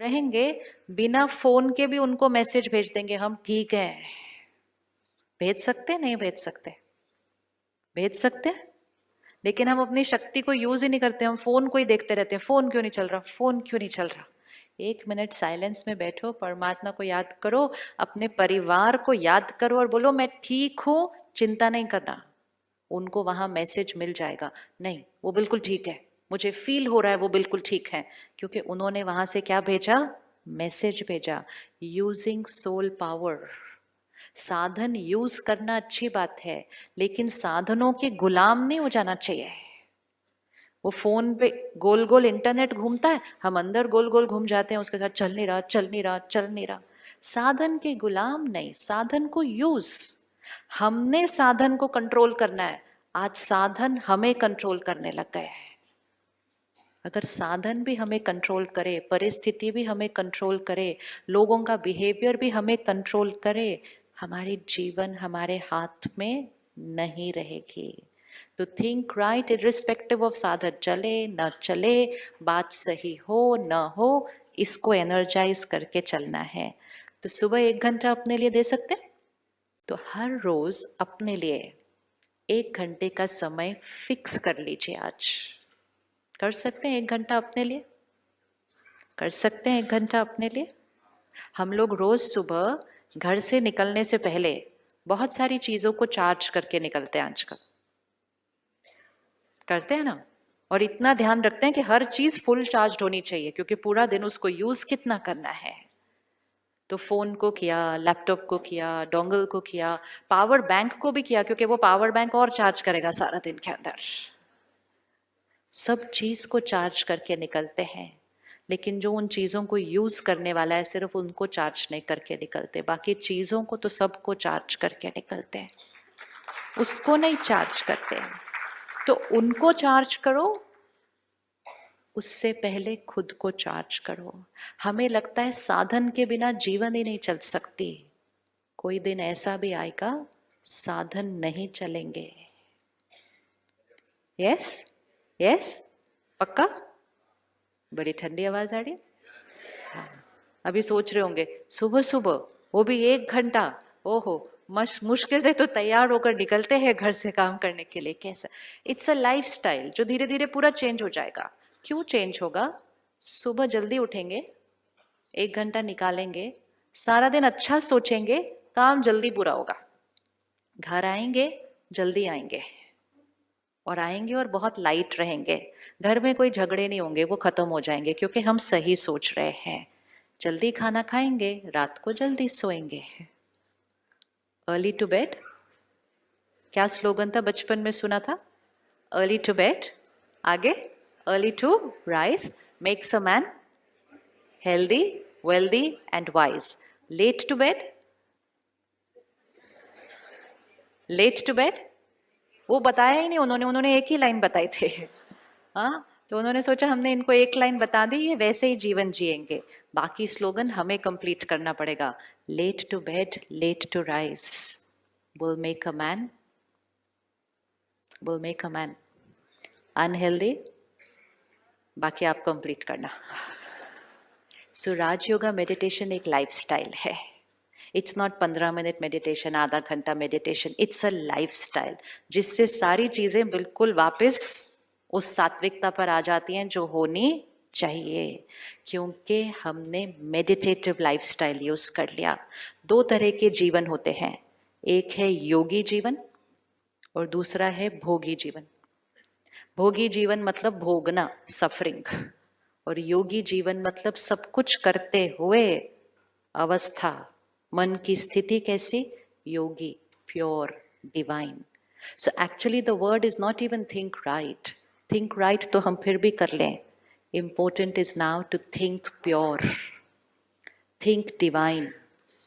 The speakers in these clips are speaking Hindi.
रहेंगे, बिना फोन के भी उनको मैसेज भेज देंगे हम ठीक है। भेज सकते नहीं भेज सकते? भेज सकते हैं, लेकिन हम अपनी शक्ति को यूज ही नहीं करते। हम फोन को ही देखते रहते हैं, फोन क्यों नहीं चल रहा, फोन क्यों नहीं चल रहा। 1 मिनट साइलेंस में बैठो, परमात्मा को याद करो, अपने परिवार को याद करो और बोलो मैं ठीक हूं, चिंता नहीं करना। उनको वहां मैसेज मिल जाएगा, नहीं वो बिल्कुल ठीक है, मुझे फील हो रहा है वो बिल्कुल ठीक है, क्योंकि उन्होंने वहां से क्या भेजा, मैसेज भेजा। Using soul power. साधन यूज करना अच्छी बात है, लेकिन साधनों के गुलाम नहीं हो जाना चाहिए। वो फोन पे गोल गोल इंटरनेट घूमता है, हम अंदर गोल गोल घूम जाते हैं उसके साथ, चल नहीं रहा चल नहीं रहा चल नहीं रहा। साधन के गुलाम नहीं, साधन को यूज। हमने साधन को कंट्रोल करना है, आज साधन हमें कंट्रोल करने लग गए हैं। अगर साधन भी हमें कंट्रोल करे, परिस्थिति भी हमें कंट्रोल करे, लोगों का बिहेवियर भी हमें कंट्रोल करे, हमारी जीवन हमारे हाथ में नहीं रहेगी। तो थिंक राइट इररिस्पेक्टिव ऑफ साधन चले न चले, बात सही हो न हो, इसको एनर्जाइज करके चलना है। तो सुबह 1 घंटा अपने लिए दे सकते हैं, तो हर रोज अपने लिए 1 घंटे का समय फिक्स कर लीजिए। आज कर सकते हैं 1 घंटा अपने लिए, कर सकते हैं 1 घंटा अपने लिए। हम लोग रोज सुबह घर से निकलने से पहले बहुत सारी चीजों को चार्ज करके निकलते हैं आजकल, करते हैं ना, और इतना ध्यान रखते हैं कि हर चीज फुल चार्ज होनी चाहिए, क्योंकि पूरा दिन उसको यूज कितना करना है। तो फोन को किया, लैपटॉप को किया, डोंगल को किया, पावर बैंक को भी किया, क्योंकि वो पावर बैंक और चार्ज करेगा सारा दिन के अंदर। सब चीज को चार्ज करके निकलते हैं, लेकिन जो उन चीजों को यूज करने वाला है सिर्फ उनको चार्ज नहीं करके निकलते, बाकी चीजों को तो सबको चार्ज करके निकलते हैं, उसको नहीं चार्ज करते हैं। तो उनको चार्ज करो, उससे पहले खुद को चार्ज करो। हमें लगता है साधन के बिना जीवन ही नहीं चल सकती, कोई दिन ऐसा भी आएगा साधन नहीं चलेंगे। यस यस, पक्का? बड़ी ठंडी आवाज आ रही है। हाँ। अभी सोच रहे होंगे सुबह सुबह वो भी 1 घंटा, ओहो मुश्किल से तो तैयार होकर निकलते हैं घर से काम करने के लिए, कैसा। इट्स अ लाइफ स्टाइल जो धीरे धीरे पूरा चेंज हो जाएगा। क्यों चेंज होगा? सुबह जल्दी उठेंगे, 1 घंटा निकालेंगे, सारा दिन अच्छा सोचेंगे, काम जल्दी पूरा होगा। घर आएंगे जल्दी आएंगे, और आएंगे और बहुत लाइट रहेंगे। घर में कोई झगड़े नहीं होंगे, वो खत्म हो जाएंगे, क्योंकि हम सही सोच रहे हैं। जल्दी खाना खाएंगे, रात को जल्दी सोएंगे। अर्ली टू बेड, क्या स्लोगन था बचपन में सुना था? अर्ली टू बेड, आगे early to rise makes a man healthy wealthy and wise. Late to bed, late to bed वो बताया ही नहीं उन्होंने, उन्होंने एक ही लाइन बताई थे। हाँ, तो उन्होंने सोचा हमने इनको एक लाइन बता दी, ये वैसे ही जीवन जिएंगे, बाकी स्लोगन हमें कंप्लीट करना पड़ेगा। Late to bed late to rise will make a man, will make a man unhealthy, बाकी आप कंप्लीट करना। सो राजयोगा मेडिटेशन एक लाइफस्टाइल है। इट्स नॉट 15 मिनट मेडिटेशन, आधा घंटा मेडिटेशन, इट्स अ लाइफस्टाइल, जिससे सारी चीजें बिल्कुल वापस उस सात्विकता पर आ जाती हैं जो होनी चाहिए, क्योंकि हमने मेडिटेटिव लाइफस्टाइल यूज कर लिया। 2 तरह के जीवन होते हैं, एक है योगी जीवन और दूसरा है भोगी जीवन। भोगी जीवन मतलब भोगना, सफरिंग, और योगी जीवन मतलब सब कुछ करते हुए अवस्था, मन की स्थिति कैसी? योगी, pure, divine. So actually the word is not even think right. Think right तो हम फिर भी कर लें, important is now to think pure, think divine.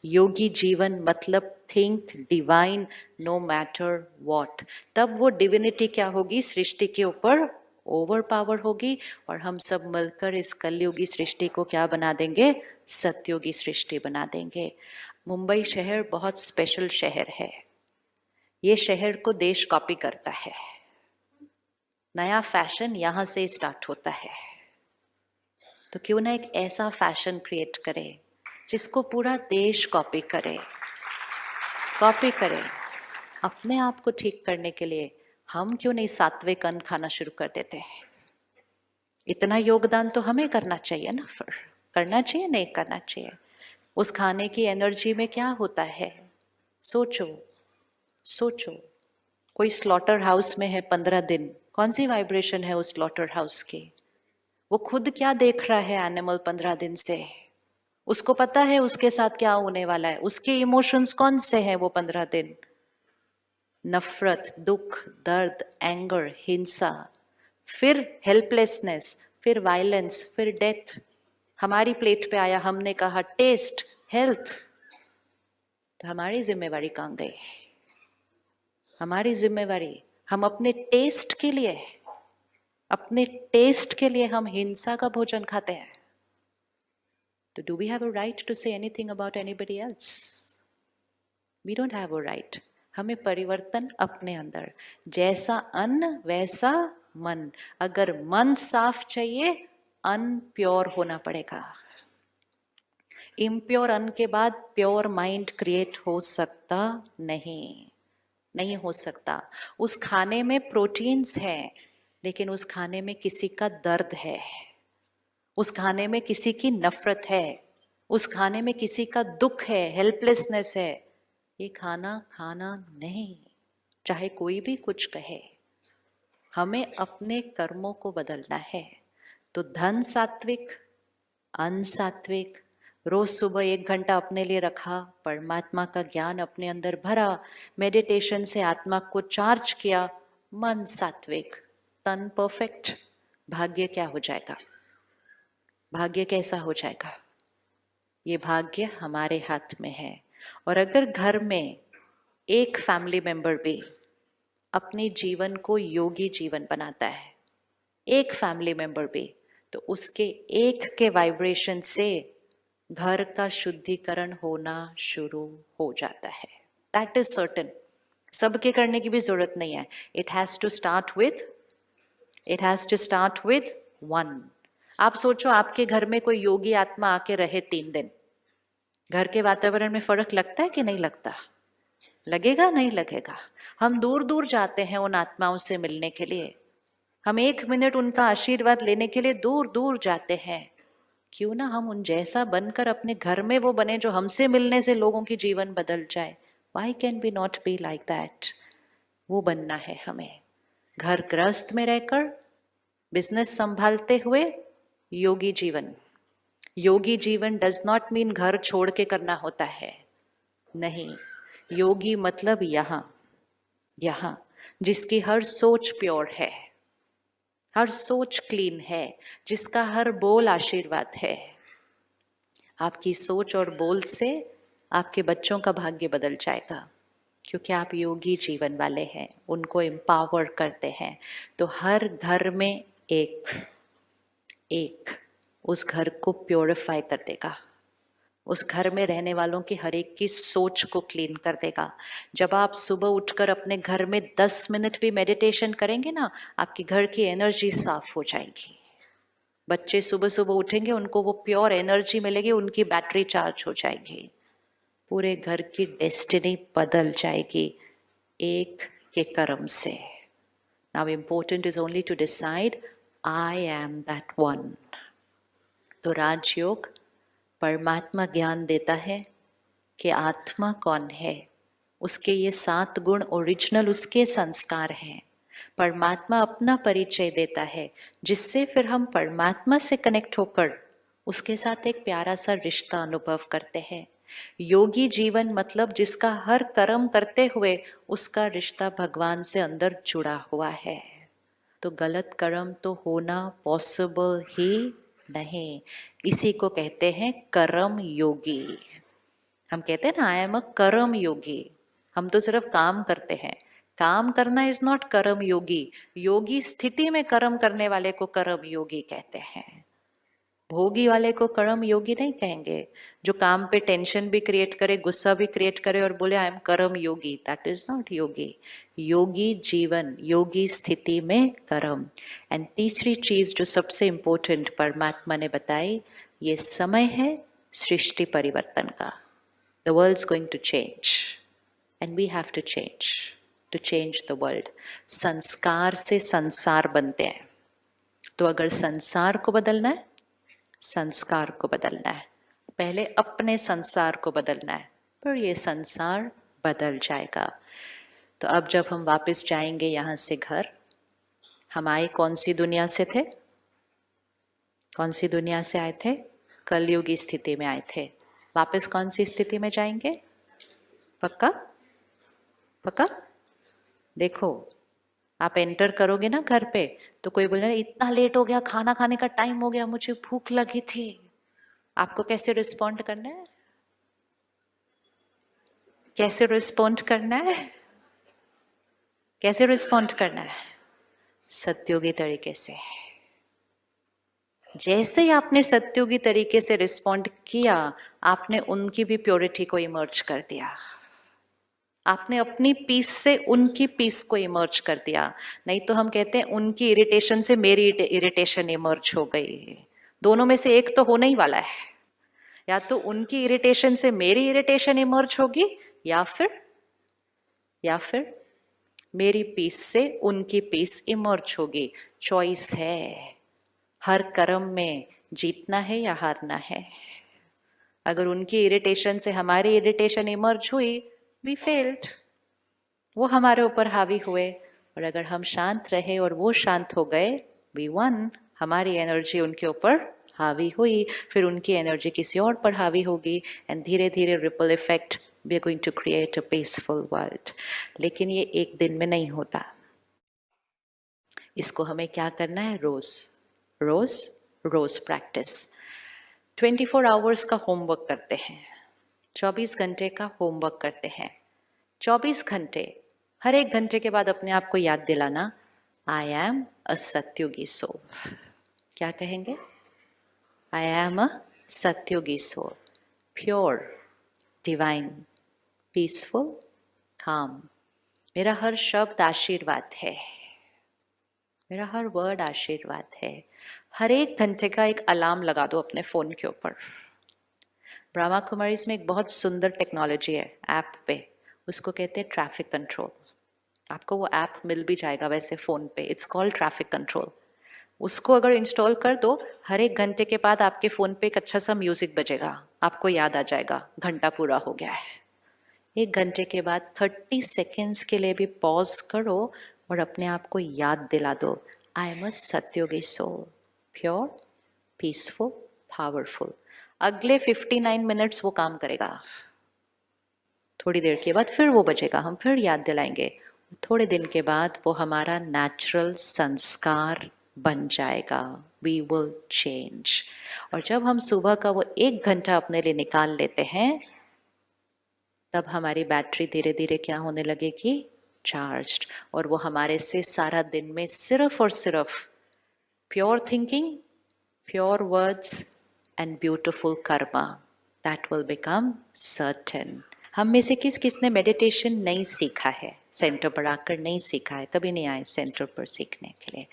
योगी जीवन मतलब think divine no matter what. तब वो डिविनिटी क्या होगी? सृष्टि के ऊपर ओवर पावर होगी, और हम सब मिलकर इस कलयुगी सृष्टि को क्या बना देंगे? सत्युगी सृष्टि बना देंगे। मुंबई शहर बहुत स्पेशल शहर है, ये शहर को देश कॉपी करता है, नया फैशन यहां से स्टार्ट होता है। तो तो क्यों ना एक ऐसा फैशन क्रिएट करे जिसको पूरा देश कॉपी करे। अपने आप को ठीक करने के लिए हम क्यों नहीं सात्विक अन्न खाना शुरू कर देते हैं? इतना योगदान तो हमें करना चाहिए ना। फिर करना चाहिए, नहीं करना चाहिए? उस खाने की एनर्जी में क्या होता है? सोचो सोचो। कोई स्लॉटर हाउस में है 15 दिन, कौन सी वाइब्रेशन है उस स्लॉटर हाउस की? वो खुद क्या देख रहा है एनिमल 15 दिन से? उसको पता है उसके साथ क्या होने वाला है। उसके इमोशंस कौन से हैं वो 15 दिन? नफरत, दुख, दर्द, एंगर, हिंसा, फिर हेल्पलेसनेस, फिर वायलेंस, फिर डेथ। हमारी प्लेट पे आया, हमने कहा टेस्ट, हेल्थ। तो हमारी जिम्मेवारी कहाँ गई? हमारी जिम्मेवारी, हम अपने टेस्ट के लिए हम हिंसा का भोजन खाते हैं। तो do we have a right to say anything about anybody else? We don't have a right. हमें परिवर्तन अपने अंदर, जैसा अन्न वैसा मन। अगर मन साफ चाहिए, अन्न प्योर होना पड़ेगा। इम्प्योर अन्न के बाद प्योर माइंड क्रिएट हो सकता नहीं हो सकता। उस खाने में प्रोटीन्स है, लेकिन उस खाने में किसी का दर्द है, उस खाने में किसी की नफरत है, उस खाने में किसी का दुख है, हेल्पलेसनेस है। ये खाना खाना नहीं, चाहे कोई भी कुछ कहे। हमें अपने कर्मों को बदलना है। तो धन सात्विक, अन्न सात्विक, रोज सुबह 1 घंटा अपने लिए रखा, परमात्मा का ज्ञान अपने अंदर भरा, मेडिटेशन से आत्मा को चार्ज किया, मन सात्विक, तन परफेक्ट। भाग्य क्या हो जाएगा? भाग्य कैसा हो जाएगा? ये भाग्य हमारे हाथ में है। और अगर घर में एक फैमिली मेंबर भी अपने जीवन को योगी जीवन बनाता है, एक फैमिली मेंबर भी, तो उसके एक के वाइब्रेशन से घर का शुद्धिकरण होना शुरू हो जाता है। That is certain. सबके करने की भी जरूरत नहीं है। It has to start with one. आप सोचो, आपके घर में कोई योगी आत्मा आके रहे 3 दिन, घर के वातावरण में फर्क लगता है कि नहीं लगता? लगेगा, नहीं लगेगा? हम दूर दूर जाते हैं उन आत्माओं से मिलने के लिए। हम 1 मिनट उनका आशीर्वाद लेने के लिए दूर दूर जाते हैं। क्यों ना हम उन जैसा बनकर अपने घर में वो बने, जो हमसे मिलने से लोगों की जीवन बदल जाए। Why can we not be like that? वो बनना है हमें। घर गृहस्थ में रहकर, बिजनेस संभालते हुए योगी जीवन। योगी जीवन डज नॉट मीन घर छोड़ के करना होता है, नहीं। योगी मतलब यहाँ जिसकी हर सोच प्योर है, हर सोच क्लीन है, जिसका हर बोल आशीर्वाद है। आपकी सोच और बोल से आपके बच्चों का भाग्य बदल जाएगा, क्योंकि आप योगी जीवन वाले हैं, उनको एम्पावर करते हैं। तो हर घर में एक उस घर को प्योरीफाई कर देगा, उस घर में रहने वालों की हर एक की सोच को क्लीन कर देगा। जब आप सुबह उठकर अपने घर में 10 मिनट भी मेडिटेशन करेंगे ना, आपकी घर की एनर्जी साफ हो जाएगी। बच्चे सुबह सुबह उठेंगे, उनको वो प्योर एनर्जी मिलेगी, उनकी बैटरी चार्ज हो जाएगी, पूरे घर की डेस्टिनी बदल जाएगी एक के कर्म से। Now important is only to decide I am that one. तो राजयोग परमात्मा ज्ञान देता है कि आत्मा कौन है, उसके ये 7 गुण ओरिजिनल उसके संस्कार हैं। परमात्मा अपना परिचय देता है, जिससे फिर हम परमात्मा से कनेक्ट होकर उसके साथ एक प्यारा सा रिश्ता अनुभव करते हैं। योगी जीवन मतलब जिसका हर कर्म करते हुए उसका रिश्ता भगवान से अंदर जुड़ा हुआ है। तो गलत कर्म तो होना पॉसिबल ही नहीं। इसी को कहते हैं कर्म योगी। हम कहते हैं ना, आई एम अ कर्म योगी। हम तो सिर्फ काम करते हैं। काम करना इज नॉट कर्म योगी। योगी स्थिति में कर्म करने वाले को कर्म योगी कहते हैं। भोगी वाले को कर्म योगी नहीं कहेंगे। जो काम पे टेंशन भी क्रिएट करे, गुस्सा भी क्रिएट करे और बोले आई एम कर्म योगी, दैट इज नॉट योगी। योगी जीवन, योगी स्थिति में कर्म। एंड तीसरी चीज जो सबसे इंपॉर्टेंट परमात्मा ने बताई, ये समय है सृष्टि परिवर्तन का। The world is going to change and we have to change the world. संस्कार से संसार बनते हैं, तो अगर संसार को बदलना है, संस्कार को बदलना है, पहले अपने संसार को बदलना है, पर ये संसार बदल जाएगा। तो अब जब हम वापस जाएंगे यहाँ से घर, हम आए कौन सी दुनिया से थे? कौन सी दुनिया से आए थे? कलयुगी स्थिति में आए थे। वापस कौन सी स्थिति में जाएंगे? पक्का? पक्का? देखो, आप एंटर करोगे ना घर पे, तो कोई बोले इतना लेट हो गया, खाना खाने का टाइम हो गया, मुझे भूख लगी थी, आपको कैसे रिस्पॉन्ड करना है? कैसे रिस्पॉन्ड करना है? कैसे रिस्पॉन्ड करना है? सत्योगी तरीके से। जैसे ही आपने सत्योगी तरीके से रिस्पॉन्ड किया, आपने उनकी भी प्योरिटी को इमर्ज कर दिया। आपने अपनी पीस से उनकी पीस को इमर्ज कर दिया। नहीं तो हम कहते हैं उनकी इरिटेशन से मेरी इरिटेशन इमर्ज हो गई। दोनों में से एक तो होने ही वाला है। या तो उनकी इरिटेशन से मेरी इरिटेशन इमर्ज होगी, या फिर मेरी पीस से उनकी पीस इमर्ज होगी। चॉइस है। हर कर्म में जीतना है या हारना है। अगर उनकी इरिटेशन से हमारी इरिटेशन इमर्ज हुई, वी फेल्ड, वो हमारे ऊपर हावी हुए। और अगर हम शांत रहे और वो शांत हो गए, वी वन, हमारी एनर्जी उनके ऊपर हावी हुई, फिर उनकी एनर्जी किसी और पर हावी होगी, एंड धीरे धीरे ripple effect, we are going to create a peaceful world. लेकिन ये एक दिन में नहीं होता। इसको हमें क्या करना है? रोज रोज रोज प्रैक्टिस। 24 आवर्स का होमवर्क करते हैं, 24 घंटे का होमवर्क करते हैं। 24 घंटे, हर एक घंटे के बाद अपने आप को याद दिलाना, आई एम अ सत्योगी सोल। क्या कहेंगे? I am a satyogi soul, pure, divine, peaceful, calm. मेरा हर शब्द आशीर्वाद है, मेरा हर वर्ड आशीर्वाद है। हर एक घंटे का एक अलार्म लगा दो अपने फोन के ऊपर। ब्रह्मा कुमारीज में एक बहुत सुंदर टेक्नोलॉजी है ऐप पे, उसको कहते हैं ट्रैफिक कंट्रोल। आपको वो ऐप मिल भी जाएगा वैसे फ़ोन पे, इट्स कॉल्ड ट्रैफिक कंट्रोल। उसको अगर इंस्टॉल कर दो, हर एक घंटे के बाद आपके फ़ोन पे एक अच्छा सा म्यूज़िक बजेगा, आपको याद आ जाएगा घंटा पूरा हो गया है। एक घंटे के बाद 30 सेकेंड्स के लिए भी पॉज करो और अपने आप को याद दिला दो, I am a satyogi soul, pure, peaceful, powerful. अगले 59 मिनट्स वो काम करेगा। थोड़ी देर के बाद फिर वो बजेगा, हम फिर याद दिलाएंगे। थोड़े दिन के बाद वो हमारा नेचुरल संस्कार बन जाएगा। We will change. और जब हम सुबह का वो 1 घंटा अपने लिए निकाल लेते हैं, तब हमारी बैटरी धीरे धीरे क्या होने लगेगी? चार्ज्ड। और वो हमारे से सारा दिन में सिर्फ और सिर्फ pure thinking, pure words and beautiful Karma, that will become certain. हम में से किस किस ने मेडिटेशन नहीं सीखा है? सेंटर पर आकर नहीं सीखा है, कभी नहीं आए सेंटर पर सीखने के लिए?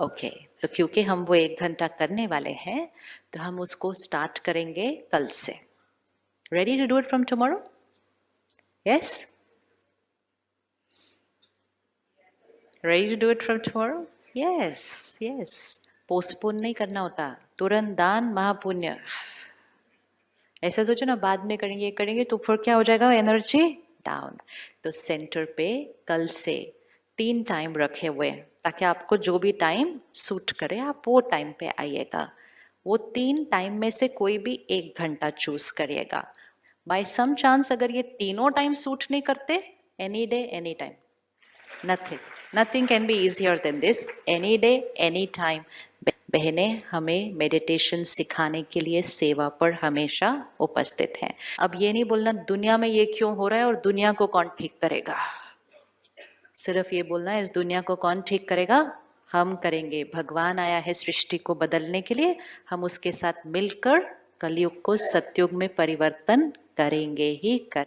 ओके, तो क्योंकि हम वो 1 घंटा करने वाले हैं, तो हम उसको स्टार्ट करेंगे कल से। Ready to do it from tomorrow? Yes, ready to do it from tomorrow? Yes yes. Postpone नहीं करना होता, तुरंत दान महापुण्य। ऐसा सोचो ना, बाद में करेंगे करेंगे तो फिर क्या हो जाएगा? Energy down. तो सेंटर पे कल से 3 टाइम रखे हुए हैं, ताकि आपको जो भी टाइम सूट करे आप वो टाइम पे आइएगा। वो 3 टाइम में से कोई भी 1 घंटा चूज करिएगा। बाय सम चांस अगर ये तीनों टाइम सूट नहीं करते, any day any time, nothing can be easier than this. Any day any time. बहनें हमें मेडिटेशन सिखाने के लिए सेवा पर हमेशा उपस्थित हैं। अब ये नहीं बोलना दुनिया में ये क्यों हो रहा है और दुनिया को कौन ठीक करेगा। सिर्फ ये बोलना है इस दुनिया को कौन ठीक करेगा? हम करेंगे। भगवान आया है सृष्टि को बदलने के लिए, हम उसके साथ मिलकर कलयुग को सतयुग में परिवर्तन करेंगे ही करेंगे।